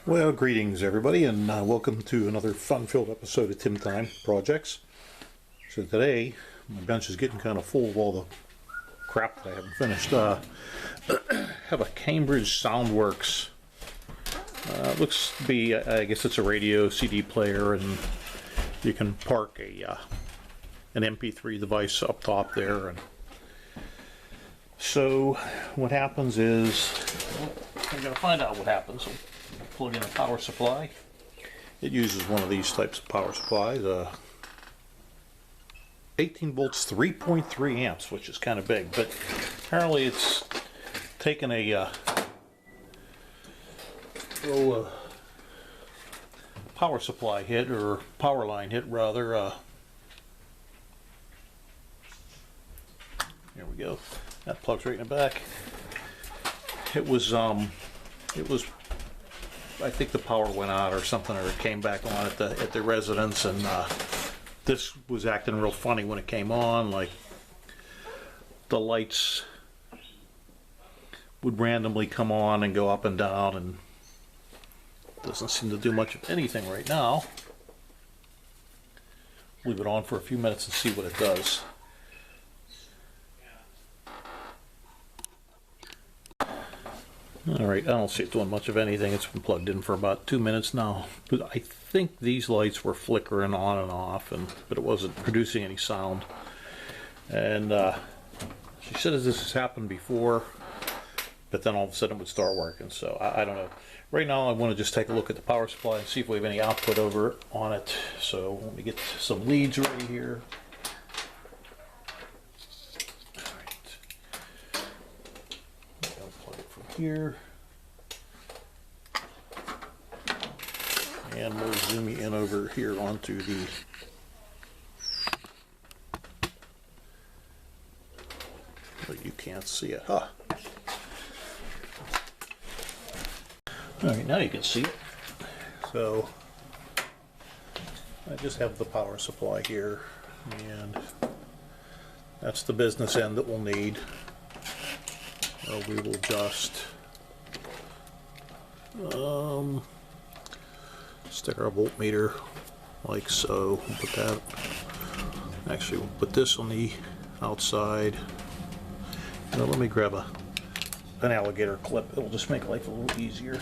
Well, greetings everybody, and welcome to another fun-filled episode of Tim Time Projects. So today, my bench is getting kind of full of all the crap that I haven't finished. Have a Cambridge SOUNDWORKS. Looks to be, I guess it's a radio CD player, and you can park an MP3 device up top there. And so what happens is, I'm going to find out what happens. Plug in a power supply. It uses one of these types of power supplies, 18 volts, 3.3 amps, which is kind of big, but apparently it's taken a power supply hit, or power line hit rather. Here we go. That plugs right in the back. It was I think the power went out or something, or it came back on at the residence, and this was acting real funny when it came on. Like the lights would randomly come on and go up and down, and doesn't seem to do much of anything right now. Leave it on for a few minutes and see what it does. Alright, I don't see it doing much of anything. It's been plugged in for about 2 minutes now. But I think these lights were flickering on and off, but it wasn't producing any sound. And she said this has happened before, but then all of a sudden it would start working. So I don't know. Right now I want to just take a look at the power supply and see if we have any output over on it. So let me get some leads ready here. Here, and we'll zoom you in over here onto the you can't see it, huh? Alright, now you can see it. So I just have the power supply here, and that's the business end that we'll need. We will just stick our voltmeter like so. We'll put that. Actually, we'll put this on the outside. Now, let me grab an alligator clip. It'll just make life a little easier.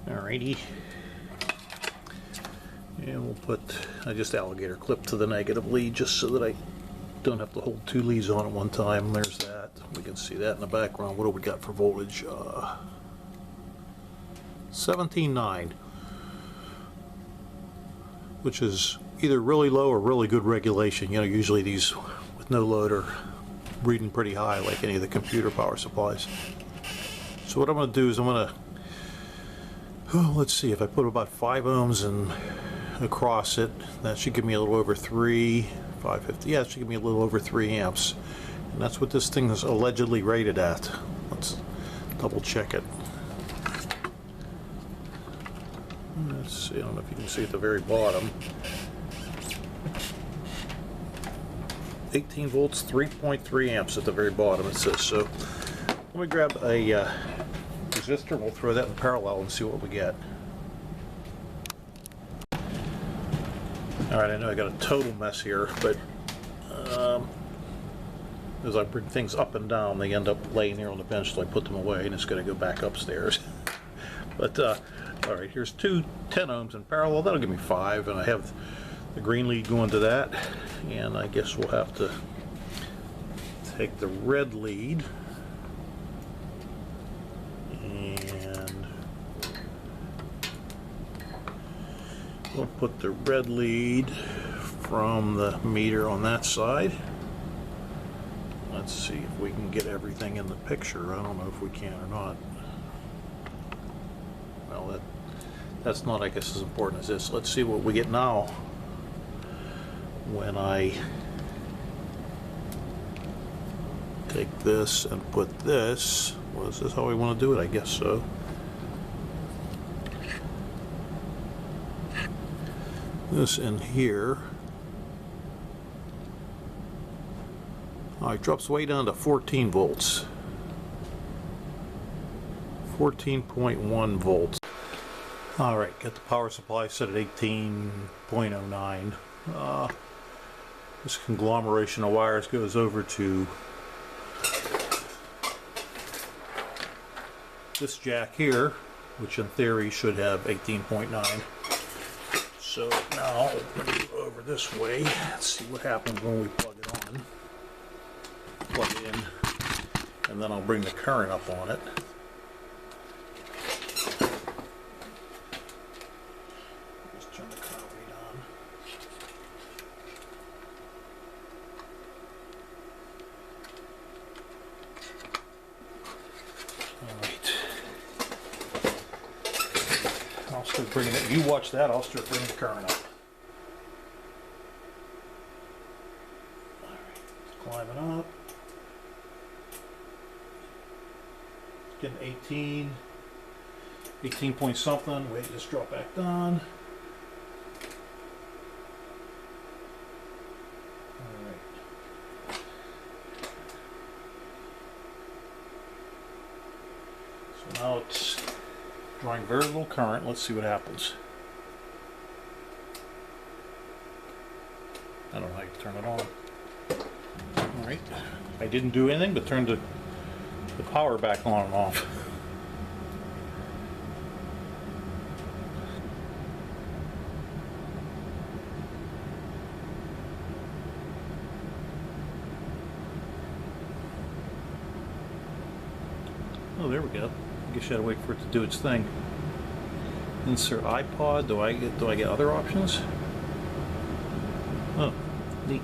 Alrighty. And we'll put, I just alligator clip to the negative lead just so that I don't have to hold two leads on at one time. There's that. We can see that in the background. What do we got for voltage? 17.9, which is either really low or really good regulation. You know, usually these with no load are reading pretty high, like any of the computer power supplies. So what I'm going to do is I'm going to, let's see, if I put about 5 ohms and across it, that should give me a little over 550. Yeah, it should give me a little over 3 amps, and that's what this thing is allegedly rated at. Let's double check it. Let's see, I don't know if you can see at the very bottom. 18 volts, 3.3 amps at the very bottom it says. So let me grab a resistor, we'll throw that in parallel and see what we get. Alright, I know I got a total mess here, but as I bring things up and down, they end up laying here on the bench till I put them away, and it's going to go back upstairs. But alright, here's 10 ohms in parallel. That'll give me 5, and I have the green lead going to that, and I guess we'll have to take the red lead and we'll put the red lead from the meter on that side. Let's see if we can get everything in the picture. I don't know if we can or not. Well, that's not, I guess, as important as this. Let's see what we get now when I take this and put this. Well, is this how we want to do it? I guess so. This in here, Alright, drops way down to 14 volts. 14.1 volts. Alright, got the power supply set at 18.09. This conglomeration of wires goes over to this jack here, which in theory should have 18.9. So now I'll bring it over this way. Let's see what happens when we plug it on. Plug it in, and then I'll bring the current up on it. Just turn the current rate on. Alright. I'll start bringing it. You watch that, I'll start bringing the current up. Alright, climbing up. Getting 18 point something. Wait, just drop back down. Alright. So now it's drawing very little current. Let's see what happens. I don't know how you turn it on. Alright. I didn't do anything but turn the power back on and off. Oh, there we go. I guess you gotta wait for it to do its thing. Insert iPod. Do I get other options? Oh, neat.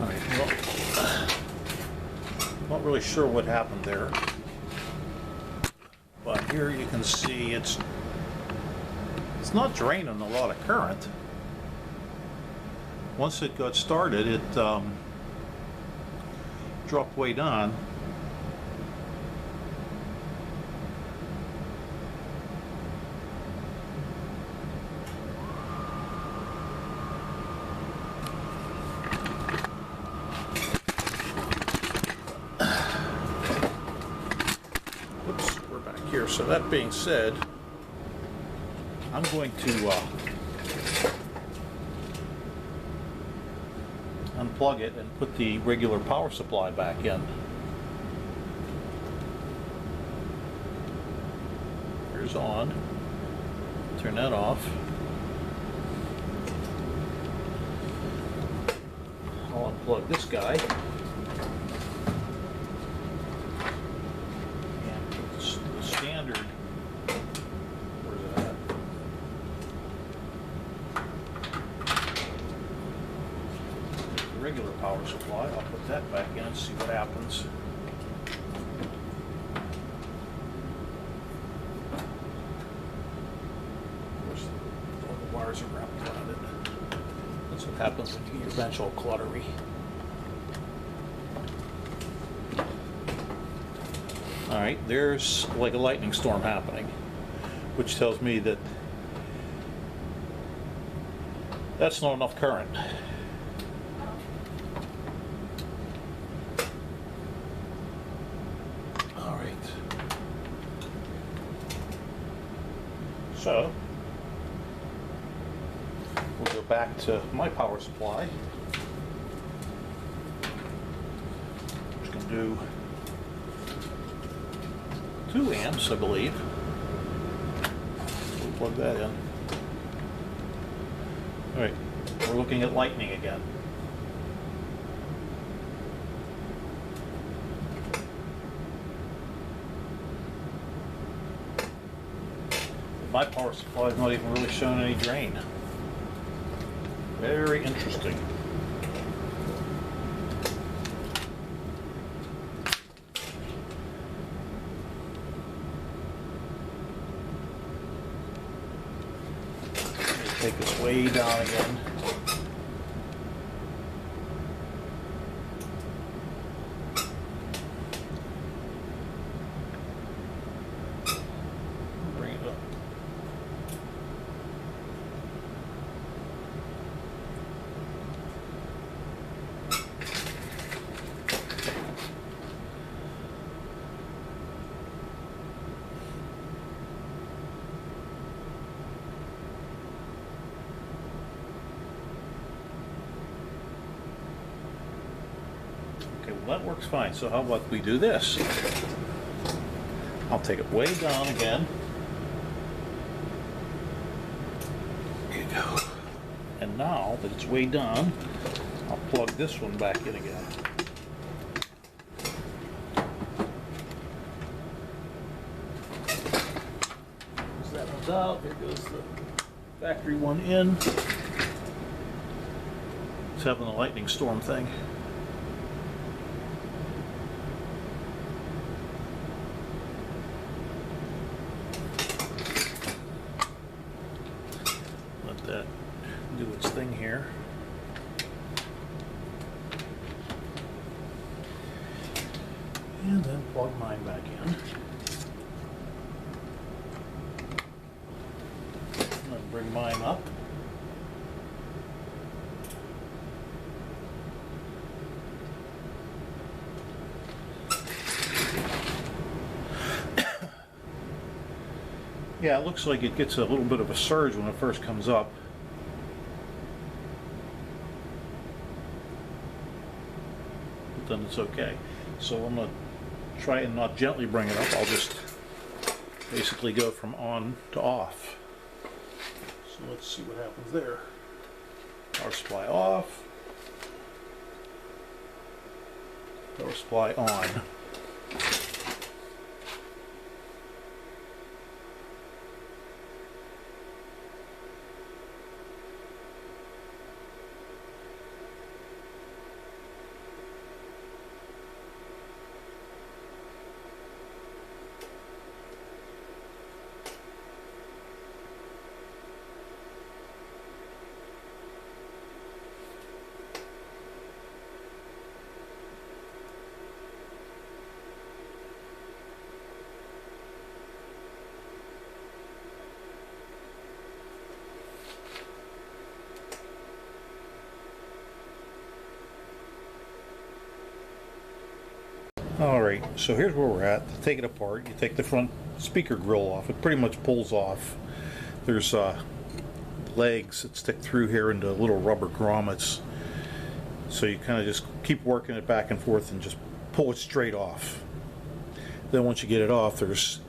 Alright, well, not really sure what happened there, but here you can see it's not draining a lot of current. Once it got started, it dropped way down. Here. So that being said, I'm going to unplug it and put the regular power supply back in. Here's on. Turn that off. I'll unplug this guy. Standard, where's it at? The regular power supply, I'll put that back in and see what happens. Of course, all the wires are wrapped around it. That's what happens when you get your bench all cluttery. Alright, there's like a lightning storm happening, which tells me that that's not enough current. Alright. So, we'll go back to my power supply. I'm just going to do 2 amps, I believe. We'll plug that in. Alright, we're looking at lightning again. My power supply is not even really showing any drain. Very interesting. Take this way down again. Bring it Okay, well that works fine. So how about we do this? I'll take it way down again. There you go. And now that it's way down, I'll plug this one back in again. Close that one's out. Here goes the factory one in. It's having a lightning storm thing. Let that do its thing here. And then plug mine back in. And then bring mine up. Yeah, it looks like it gets a little bit of a surge when it first comes up. But then it's okay. So I'm going to try and not gently bring it up. I'll just basically go from on to off. So let's see what happens there. Power supply off. Power supply on. Alright, so here's where we're at. To take it apart, you take the front speaker grill off. It pretty much pulls off. There's legs that stick through here into little rubber grommets. So you kind of just keep working it back and forth and just pull it straight off. Then once you get it off, there's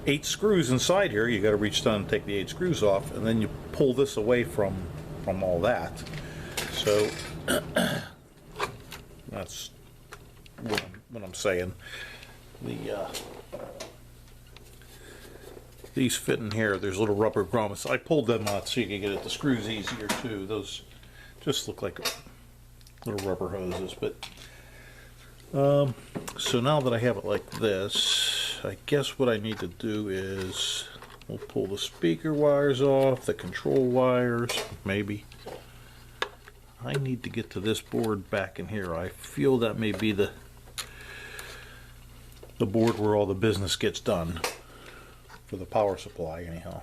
8 screws inside here. You got to reach down and take the 8 screws off, and then you pull this away from all that. So that's what I'm saying. These fit in here. There's little rubber grommets. I pulled them out so you can get at the screws easier too. Those just look like little rubber hoses. But so now that I have it like this, I guess what I need to do is we'll pull the speaker wires off, the control wires, maybe. I need to get to this board back in here. I feel that may be the board where all the business gets done for the power supply anyhow.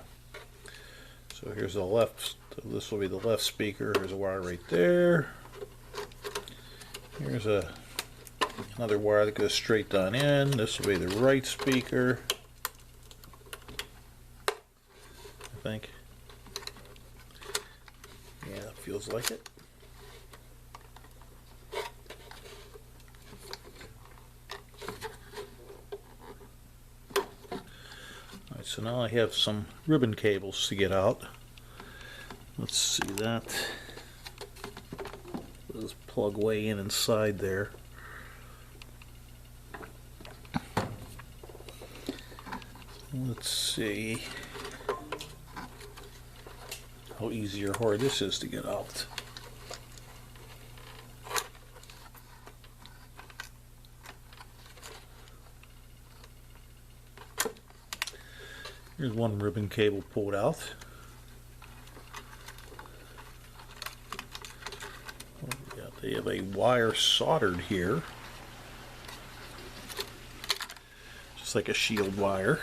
So here's the left, this will be the left speaker. Here's a wire right there. Here's another wire that goes straight down in. This will be the right speaker, I think. Yeah, it feels like it. So now I have some ribbon cables to get out. Let's see that. Those plug way in inside there. Let's see how easy or hard this is to get out. Here's one ribbon cable pulled out. Yeah, they have a wire soldered here, just like a shield wire.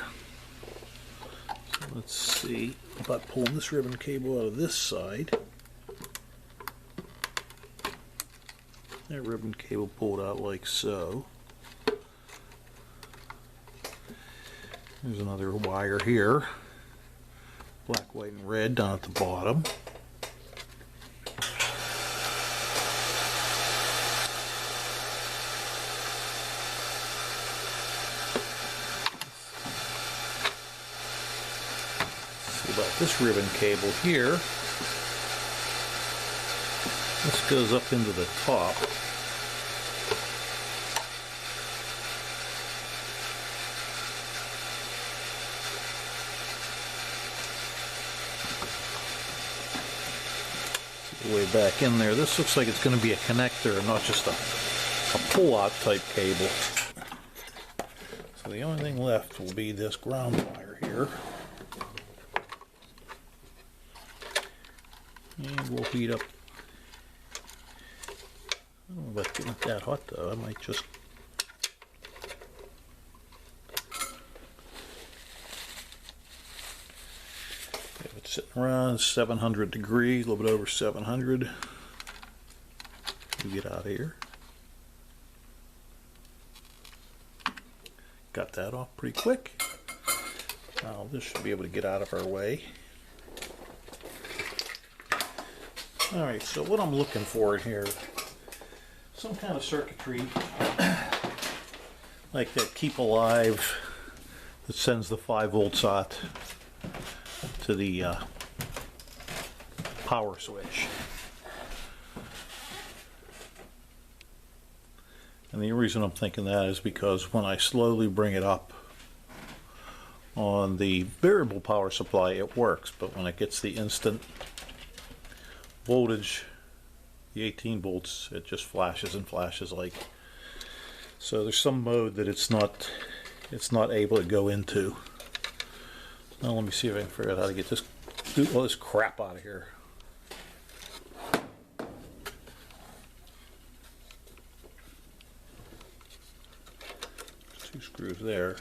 So let's see about pulling this ribbon cable out of this side. That ribbon cable pulled out like so. There's another wire here, black, white, and red down at the bottom. about this ribbon cable here. This goes up into the top. Way back in there. This looks like it's going to be a connector and not just a pull-out type cable. So the only thing left will be this ground wire here. And we'll heat up. I don't know about getting it that hot though. I might just sitting around 700 degrees, a little bit over 700. We get out of here. Got that off pretty quick. Now this should be able to get out of our way. Alright, so what I'm looking for here, some kind of circuitry like that Keep Alive that sends the 5 volts out to the power switch. And the reason I'm thinking that is because when I slowly bring it up on the variable power supply it works, but when it gets the instant voltage, the 18 volts, it just flashes and flashes like. So there's some mode that it's not able to go into. Now let me see if I can figure out how to get this, all this crap out of here. 2 screws there.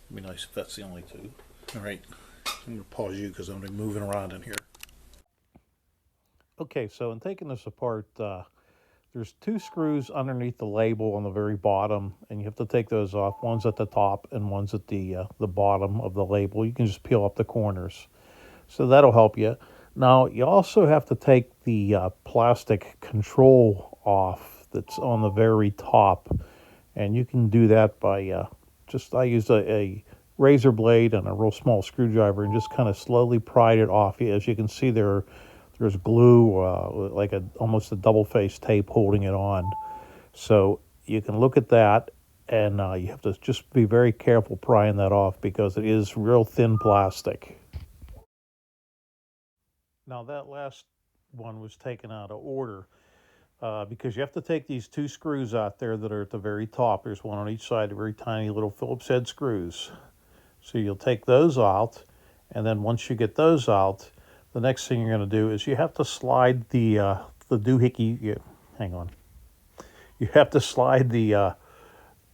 It'd be nice if that's the only 2. Alright, I'm going to pause you because I'm going to be moving around in here. Okay, so in taking this apart, there's 2 screws underneath the label on the very bottom, and you have to take those off. One's at the top and one's at the bottom of the label. You can just peel up the corners. So that'll help you. Now, you also have to take the plastic control off that's on the very top, and you can do that by I used a razor blade and a real small screwdriver and just kind of slowly pried it off. As you can see there's glue, like almost a double-faced tape holding it on. So you can look at that, and you have to just be very careful prying that off because it is real thin plastic. Now that last one was taken out of order because you have to take these 2 screws out there that are at the very top. There's one on each side, the very tiny little Phillips head screws. So you'll take those out, and then once you get those out, the next thing you're going to do is you have to slide the doohickey. Hang on. You have to slide the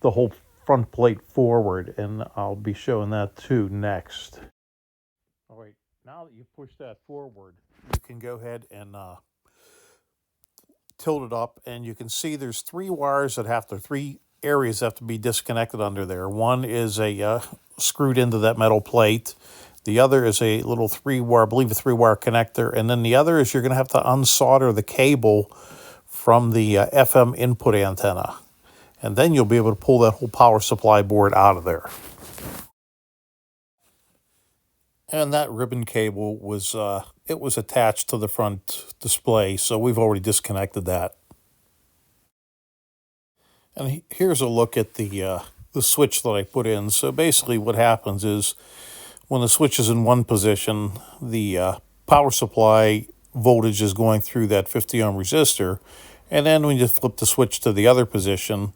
whole front plate forward, and I'll be showing that too next. All right. Now that you've pushed that forward, you can go ahead and tilt it up, and you can see there's 3 wires that 3 areas have to be disconnected under there. One is screwed into that metal plate. The other is a little 3-wire, I believe a 3-wire connector, and then the other is you're going to have to unsolder the cable from the FM input antenna, and then you'll be able to pull that whole power supply board out of there. And that ribbon cable was it was attached to the front display, so we've already disconnected that. And here's a look at the switch that I put in. So basically what happens is when the switch is in one position, the power supply voltage is going through that 50 ohm resistor, and then when you flip the switch to the other position,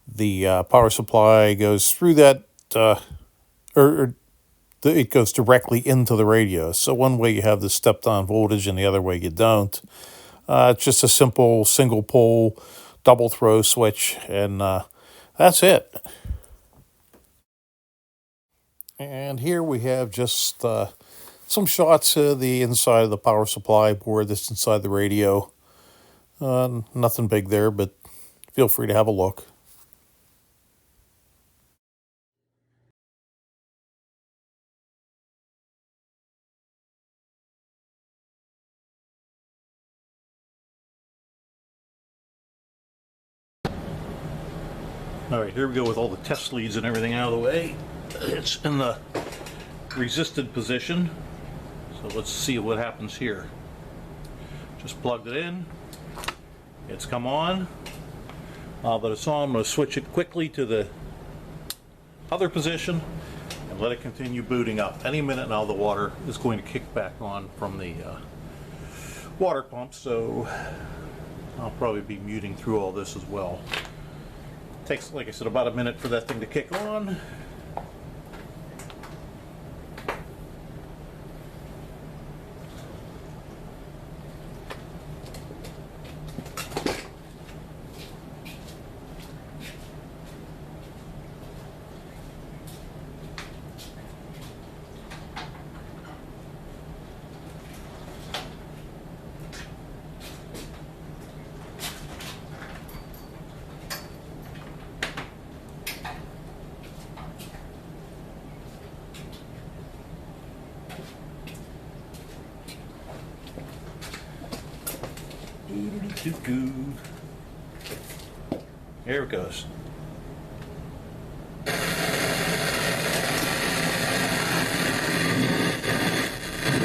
the power supply goes through that, it goes directly into the radio. So one way you have the step-down voltage and the other way you don't. It's just a simple single-pole double-throw switch, and that's it. And here we have just some shots of the inside of the power supply board that's inside the radio. Nothing big there, but feel free to have a look. All right, here we go with all the test leads and everything out of the way. It's in the resisted position. So let's see what happens here. Just plugged it in. It's come on. Now that it's on, I'm going to switch it quickly to the other position and let it continue booting up. Any minute now the water is going to kick back on from the water pump, so I'll probably be muting through all this as well. Takes, like I said, about a minute for that thing to kick on. Here it goes. Yeah,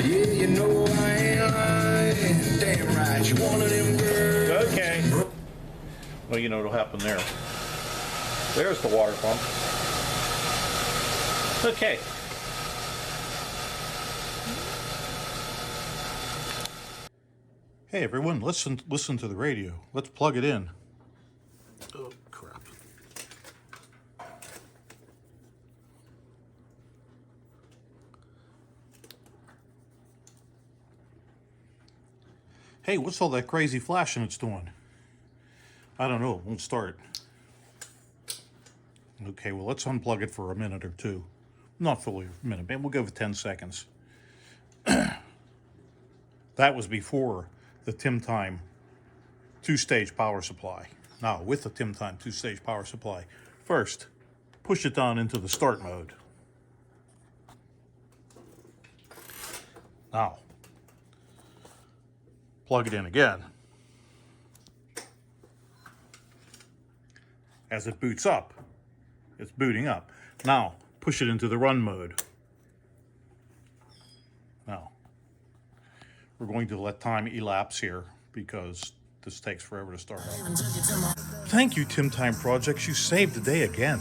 you know I ain't lying. Damn right, you one of them girls. Okay. Well, you know what'll happen there. There's the water pump. Okay. Hey everyone, listen to the radio. Let's plug it in. Oh crap. Hey, what's all that crazy flashing it's doing? I don't know, it won't start. Okay, well let's unplug it for a minute or two. Not fully a minute, but we'll go for 10 seconds. That was before the Tim Time 2-stage power supply. Now, with the Tim Time 2-stage power supply, first, push it down into the start mode. Now, plug it in again. As it boots up, it's booting up. Now, push it into the run mode. Now, we're going to let time elapse here because this takes forever to start up. Thank you, Tim Time Projects. You saved the day again.